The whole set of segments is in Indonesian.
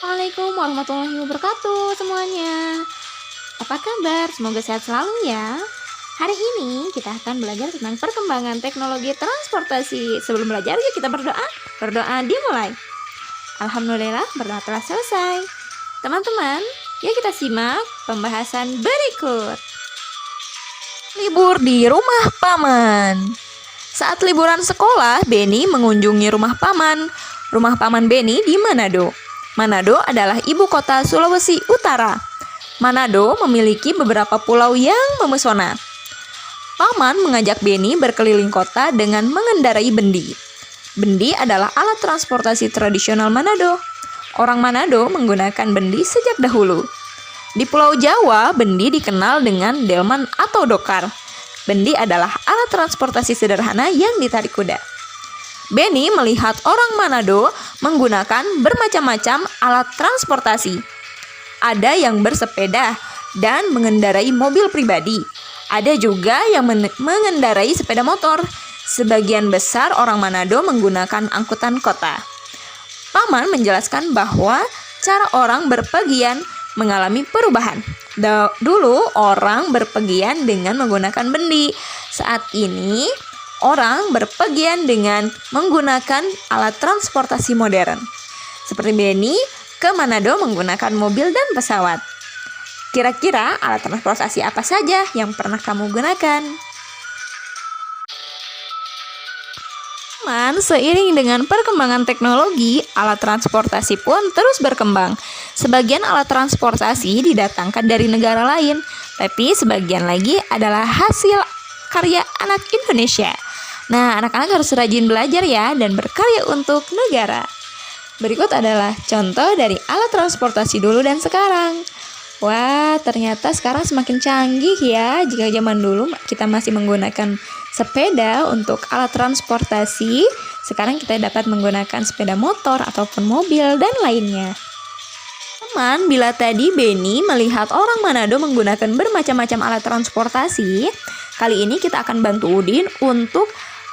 Assalamualaikum warahmatullahi wabarakatuh semuanya. Apa kabar? Semoga sehat selalu ya. Hari ini kita akan belajar tentang perkembangan teknologi transportasi. Sebelum belajar, yuk kita berdoa. Berdoa dimulai. Alhamdulillah, berdoa telah selesai. Teman-teman, yuk kita simak pembahasan berikut. Libur di rumah paman. Saat liburan sekolah, Beni mengunjungi rumah paman. Rumah paman Beni di Manado. Manado adalah ibu kota Sulawesi Utara. Manado memiliki beberapa pulau yang memesona. Paman mengajak Beni berkeliling kota dengan mengendarai bendi. Bendi adalah alat transportasi tradisional Manado. Orang Manado menggunakan bendi sejak dahulu. Di Pulau Jawa, bendi dikenal dengan delman atau dokar. Bendi adalah alat transportasi sederhana yang ditarik kuda. Beni melihat orang Manado menggunakan bermacam-macam alat transportasi. Ada yang bersepeda dan mengendarai mobil pribadi. Ada juga yang mengendarai sepeda motor. Sebagian besar orang Manado menggunakan angkutan kota. Paman menjelaskan bahwa cara orang berpergian mengalami perubahan. Dulu orang berpergian dengan menggunakan bendi. Saat ini orang berpergian dengan menggunakan alat transportasi modern. Seperti Beni ke Manado menggunakan mobil dan pesawat. Kira-kira alat transportasi apa saja yang pernah kamu gunakan? Seiring dengan perkembangan teknologi, alat transportasi pun terus berkembang. Sebagian alat transportasi didatangkan dari negara lain, tapi sebagian lagi adalah hasil karya anak Indonesia. Nah, anak-anak harus rajin belajar ya dan berkarya untuk negara. Berikut adalah contoh dari alat transportasi dulu dan sekarang. Wah, ternyata sekarang semakin canggih ya. Jika zaman dulu kita masih menggunakan sepeda untuk alat transportasi, sekarang kita dapat menggunakan sepeda motor ataupun mobil dan lainnya. Teman, bila tadi Beni melihat orang Manado menggunakan bermacam-macam alat transportasi, kali ini kita akan bantu Udin untuk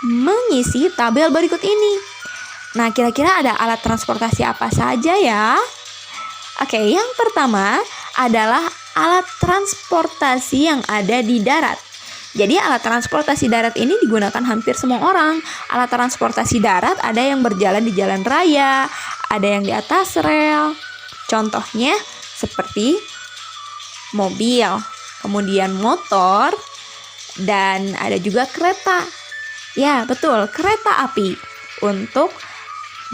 mengisi tabel berikut ini. Nah, kira-kira ada alat transportasi apa saja ya? Oke, yang pertama adalah alat transportasi yang ada di darat. Jadi alat transportasi darat ini digunakan hampir semua orang. Alat transportasi darat ada yang berjalan di jalan raya, ada yang di atas rel. Contohnya seperti mobil, kemudian motor, dan ada juga kereta. Ya, betul, kereta api untuk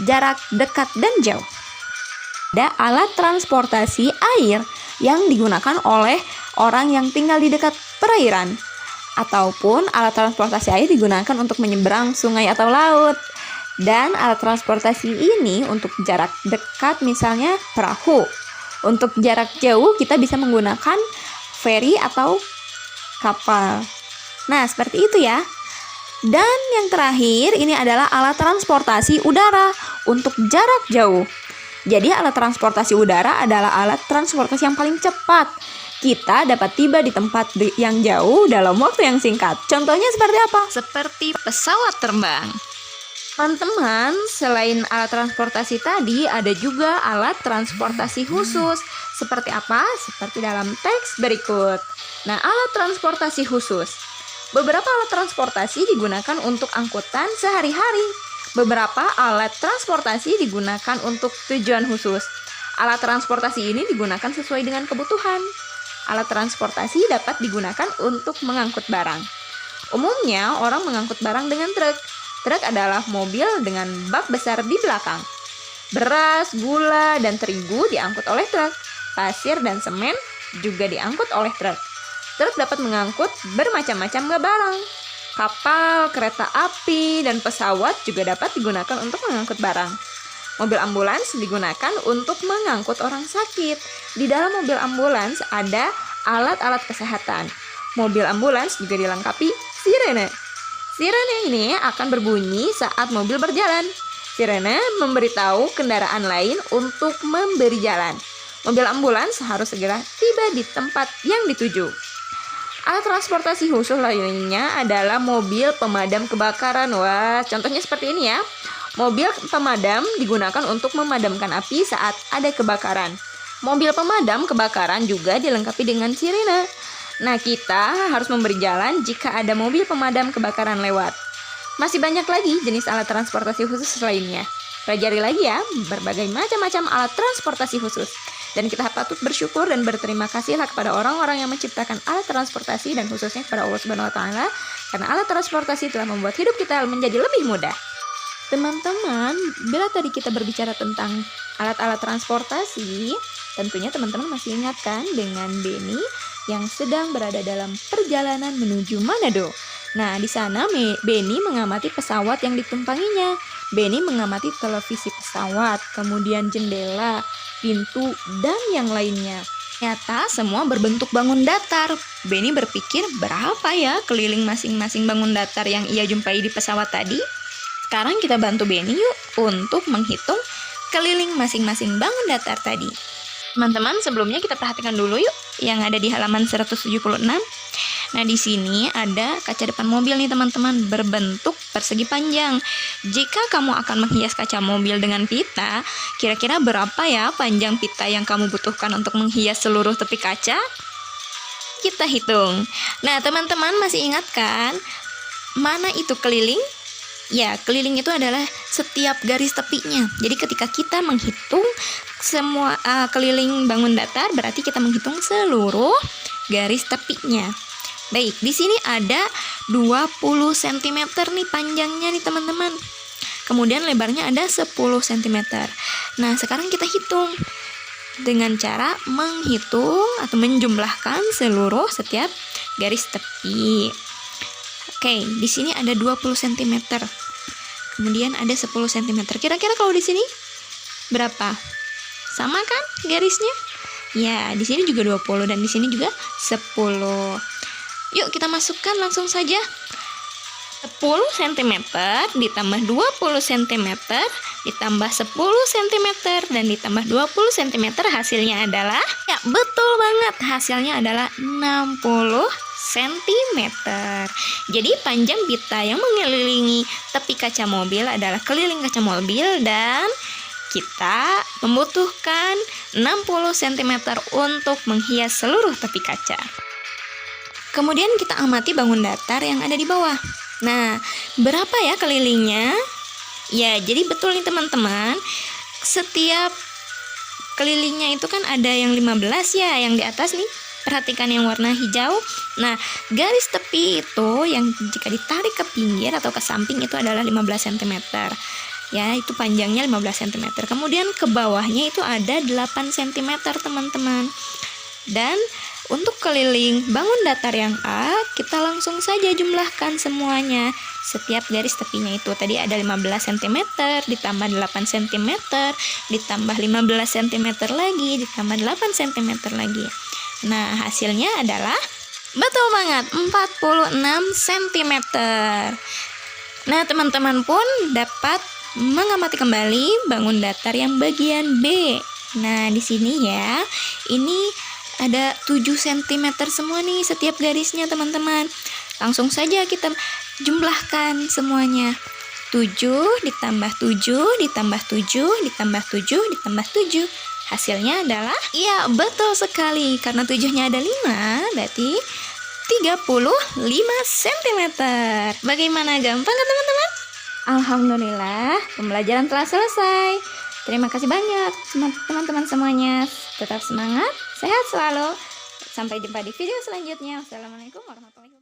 jarak dekat dan jauh. Ada alat transportasi air yang digunakan oleh orang yang tinggal di dekat perairan. Ataupun alat transportasi air digunakan untuk menyeberang sungai atau laut. Dan alat transportasi ini untuk jarak dekat misalnya perahu. Untuk jarak jauh kita bisa menggunakan feri atau kapal. Nah, seperti itu ya. Dan yang terakhir ini adalah alat transportasi udara untuk jarak jauh. Jadi alat transportasi udara adalah alat transportasi yang paling cepat. Kita dapat tiba di tempat yang jauh dalam waktu yang singkat. Contohnya seperti apa? Seperti pesawat terbang. Teman-teman, selain alat transportasi tadi, ada juga alat transportasi khusus. Seperti apa? Seperti dalam teks berikut. Nah, alat transportasi khusus. Beberapa alat transportasi digunakan untuk angkutan sehari-hari. Beberapa alat transportasi digunakan untuk tujuan khusus. Alat transportasi ini digunakan sesuai dengan kebutuhan. Alat transportasi dapat digunakan untuk mengangkut barang. Umumnya, orang mengangkut barang dengan truk. Truk adalah mobil dengan bak besar di belakang. Beras, gula, dan terigu diangkut oleh truk. Pasir dan semen juga diangkut oleh truk. Truk dapat mengangkut bermacam-macam barang. Kapal, kereta api, dan pesawat juga dapat digunakan untuk mengangkut barang. Mobil ambulans digunakan untuk mengangkut orang sakit. Di dalam mobil ambulans ada alat-alat kesehatan. Mobil ambulans juga dilengkapi sirene. Sirene ini akan berbunyi saat mobil berjalan. Sirene memberitahu kendaraan lain untuk memberi jalan. Mobil ambulans harus segera tiba di tempat yang dituju. Alat transportasi khusus lainnya adalah mobil pemadam kebakaran. Wah, contohnya seperti ini ya. Mobil pemadam digunakan untuk memadamkan api saat ada kebakaran. Mobil pemadam kebakaran juga dilengkapi dengan sirine. Nah, kita harus memberi jalan jika ada mobil pemadam kebakaran lewat. Masih banyak lagi jenis alat transportasi khusus lainnya. Pelajari lagi ya, berbagai macam-macam alat transportasi khusus. Dan kita patut bersyukur dan berterima kasihlah kepada orang-orang yang menciptakan alat transportasi dan khususnya kepada Allah Subhanahu wa taala, karena alat transportasi telah membuat hidup kita menjadi lebih mudah. Teman-teman, bila tadi kita berbicara tentang alat-alat transportasi, tentunya teman-teman masih ingat kan dengan Benny yang sedang berada dalam perjalanan menuju Manado. Nah, di sana Benny mengamati pesawat yang ditumpanginya. Benny mengamati televisi pesawat, kemudian jendela, pintu, dan yang lainnya. Ternyata semua berbentuk bangun datar. Benny berpikir berapa ya keliling masing-masing bangun datar yang ia jumpai di pesawat tadi? Sekarang kita bantu Benny yuk untuk menghitung keliling masing-masing bangun datar tadi. Teman-teman, sebelumnya kita perhatikan dulu yuk yang ada di halaman 176. Nah, di sini ada kaca depan mobil nih teman-teman, berbentuk persegi panjang. Jika kamu akan menghias kaca mobil dengan pita, kira-kira berapa ya panjang pita yang kamu butuhkan untuk menghias seluruh tepi kaca? Kita hitung. Nah, teman-teman masih ingat kan mana itu keliling? Ya, keliling itu adalah setiap garis tepinya. Jadi ketika kita menghitung semua keliling bangun datar, berarti kita menghitung seluruh garis tepinya. Baik, di sini ada 20 cm nih panjangnya nih teman-teman. Kemudian lebarnya ada 10 cm. Nah, sekarang kita hitung dengan cara menghitung atau menjumlahkan seluruh setiap garis tepi. Oke, di sini ada 20 cm. Kemudian ada 10 cm. Kira-kira kalau di sini berapa? Sama kan garisnya? Ya, di sini juga 20 dan di sini juga 10. Yuk kita masukkan langsung saja. 10 cm ditambah 20 cm ditambah 10 cm dan ditambah 20 cm hasilnya adalah, ya betul banget, hasilnya adalah 60 cm. Jadi panjang pita yang mengelilingi tepi kaca mobil adalah keliling kaca mobil dan kita membutuhkan 60 cm untuk menghias seluruh tepi kaca. Kemudian kita amati bangun datar yang ada di bawah. Nah, berapa ya kelilingnya? Ya, jadi betul nih teman-teman. Setiap kelilingnya itu kan ada yang 15 ya, yang di atas nih. Perhatikan yang warna hijau. Nah, garis tepi itu yang jika ditarik ke pinggir atau ke samping itu adalah 15 cm. Ya, itu panjangnya 15 cm. Kemudian ke bawahnya itu ada 8 cm, teman-teman. Dan untuk keliling bangun datar yang A, kita langsung saja jumlahkan semuanya. Setiap garis tepinya itu tadi ada 15 cm, ditambah 8 cm, ditambah 15 cm lagi, ditambah 8 cm lagi. Nah, hasilnya adalah betul banget 46 cm. Nah, teman-teman pun dapat mengamati kembali bangun datar yang bagian B. Nah, di sini ya, ini ada 7 cm semua nih setiap garisnya teman-teman. Langsung saja kita jumlahkan semuanya. 7 ditambah 7 ditambah 7 ditambah 7 ditambah 7. Hasilnya adalah, iya betul sekali, karena 7-nya ada 5, berarti 35 cm. Bagaimana, gampang kan teman-teman? Alhamdulillah, pembelajaran telah selesai. Terima kasih banyak teman-teman semuanya. Tetap semangat, sehat selalu. Sampai jumpa di video selanjutnya. Wassalamualaikum warahmatullahi wabarakatuh.